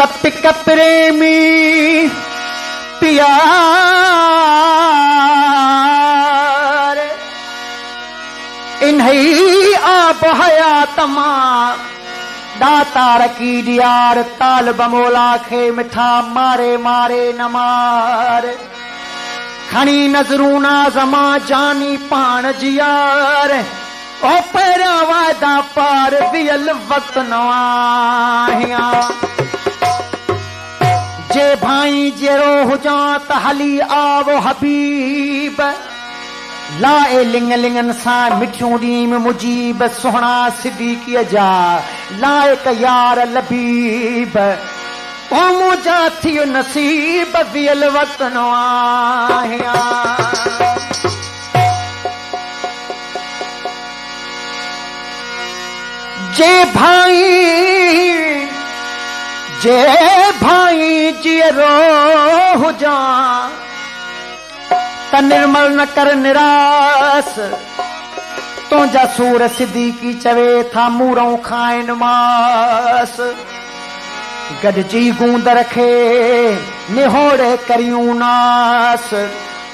तपिक प्रेमी प्यार इन्हीं आप हयात मां दातार की दियार ताल बमोला खे मिठा मारे मारे न मार खणी नजरू नाज़मा जानी पान जियार ओ पैरा वादा पार वियल वक्त नवाहिया जे भाई जेरो हुजा त हली आवो हबीब लाए लिंग लिंगन सा मिठियों ॾींहं में मुजीब सुहणा सिद्दीक़ीअ जा लाइक यार लबीब ओ मुंहिंजा थियो नसीब वियल वक्त नवाहिया जे भाई जीरो हुजा त निर्मल न कर निरास तुंहिंजा सूर सिद्दीक़ी चवे था मूरों खाइन मास गॾिजी गूंद रखे निहोड़े करियूं नास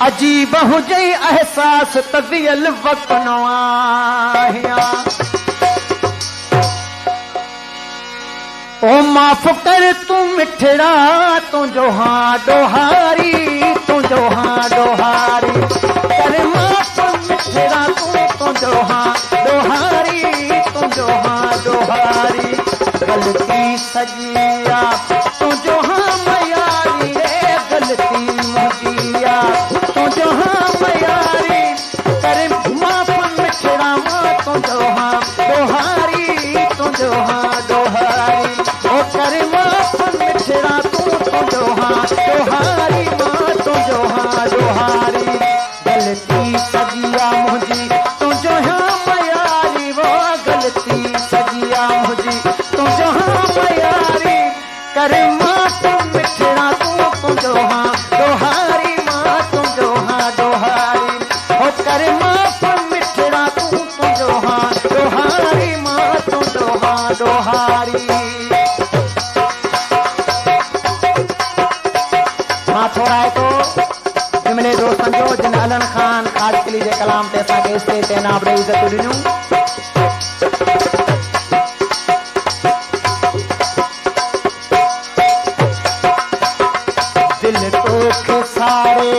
अजीब हुजे एहसास त वियल वक्त नवाहिया ओ माफ़ कर तू मिठड़ा तुझो हाँ डोहारी तुझो हाँ डोहारी कर माफ़ मिठड़ा तुझो हाँ डोहारी तुझो हाँ डोहारी गलती सजिया तुझो हाँ मयारी रे गलती मुझिया तुझो हाँ मयारी कर माफ़ मिठड़ा तुझो हाँ डोहारी तुझो हाँ डोहारी कर माफ़ मिठड़ा तुझो हाँ डोहारी मां तुझो हाँ डोहारी गलती सजिया मुझी तुझो हाँ मयारी वो गलती सजिया मुझी तुझो हाँ मयारी कर माफ़ मिठड़ा तुझो हाँ डोहारी मां तुझो हाँ डोहारी ओ कर माफ़ मिठड़ा तुझो हाँ डोहारी मां तुझो हाँ डोहारी थोड़ा है तो जिमले दोस्तन जो जिन अलन खान खास के लिए कलाम ते असा के स्टेज ते नाम रे इज्जत दिनू दिल तो के सारे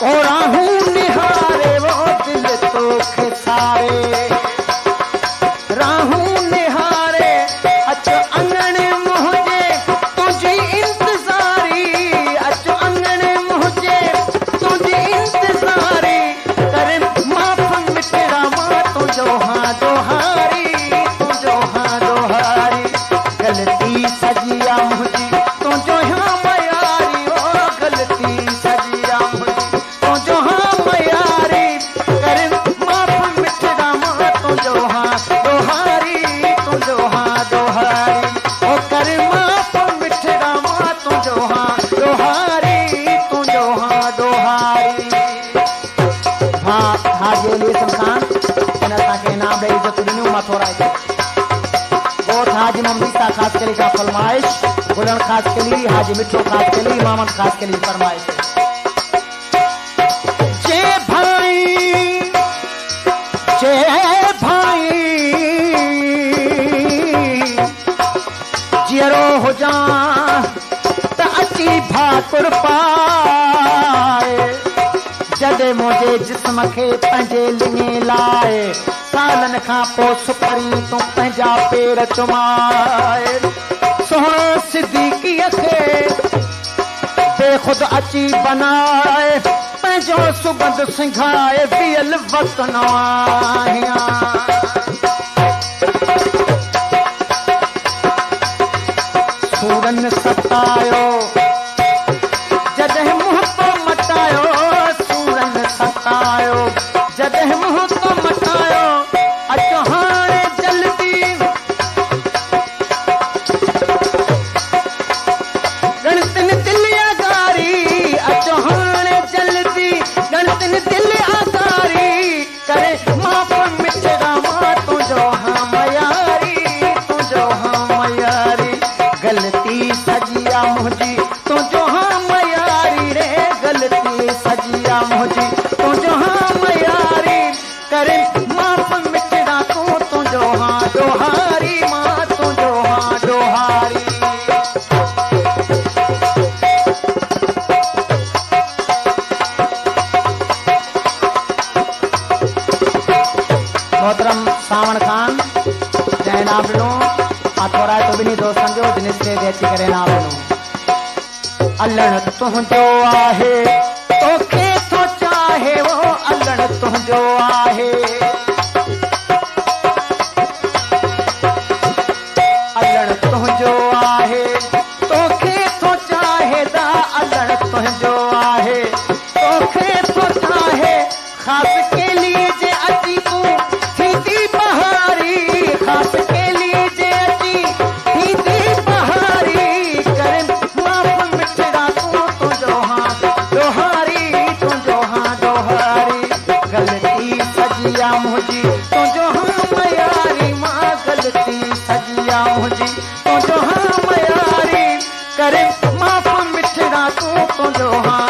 और आहू निहारे वो दिल तो के सारे राहू निहारे अच्छा अंगण मुझे तुझी इंतजारी अचो अंगण मुझे तुझी इंतजारी कर माफ़ मिठड़ा मां तुझो हाँ डोहारी तुझो हाँ डोहारी गलती सजिया मुझी तुझो हाँ मयारी ओ गलती सजिया मुझी तुझो हाँ मयारी कर माफ़ मिठड़ा मां तुझो हाँ डोहारी तुझो हाँ डोहारी ओ कर माफ़ मिठड़ा मां तुझो हाँ डोहारी तुझो हाँ डोहारी हाँ हाजी अली खान इन असांखे इनाम ॾेई इज़त ॾिनियूं मां थोरा ॻोठ हाजी मोहम्मद ईसा खास कली का फरमाइश गुलन खास कली हाजी मिठो खास कली मोहम्मद खास कली फरमाइश जे भाई जीरो हुजा त अची भाकुर पाए जॾहिं मुंहिंजे जिस्म खे पंहिंजे लिङे लाए सालनि खां पोइ सुपरी तूं पंहिंजा पेर चुमाए सुहिणो सिद्दीक़ीअ खे बेख़ुद अची बनाए पंहिंजो सुबंद सिंघाए वियल वक्त नवाहिया सूरन सतायो जॾहिं मुंहुं तो मटायो सूरन सतायो जॾहिं मुंहुं तो मटायो अचो हाणे जल्दी गणतिन दिल आगारी अचो हाणे जल्दी गणतिन दिल आगारी करे माफ़ मिठड़ा मां तुझो हाँ मयारी तुझो हाँ मयारी गलती सजिया मुझी तुझो हाँ मयारी रे गलती सजिया मुझी तुझो हाँ मयारी करे माफ मिठड़ा तू तुझो हाँ डोहारी माँ तुझो हाँ डोहारी। मोहतरम सावण खान जय नाम लो थोड़ा तो भी नहीं दोस्तन जो जिन से अची करे नाम लो। अल्लण तुझो आहे तोखे तो चाहे वो अल्लण तुझो आहे अल्लण तुझो आहे तोखे तो चाहे दा अल्लण तुझो आहे तोखे तो चाहे खास के लिए जे अची तू थी बहारी खास के लिए जे अची थी बहारी करे माफ मिठड़ा तू तुझो हाँ डोहारी तुझो हाँ डोहारी गलती सजिया मुझी तुझो हाँ मयारी माँ गलती सजिया मुझी तुझो हाँ मयारी करे माफ मिठड़ा तू तुझो हाँ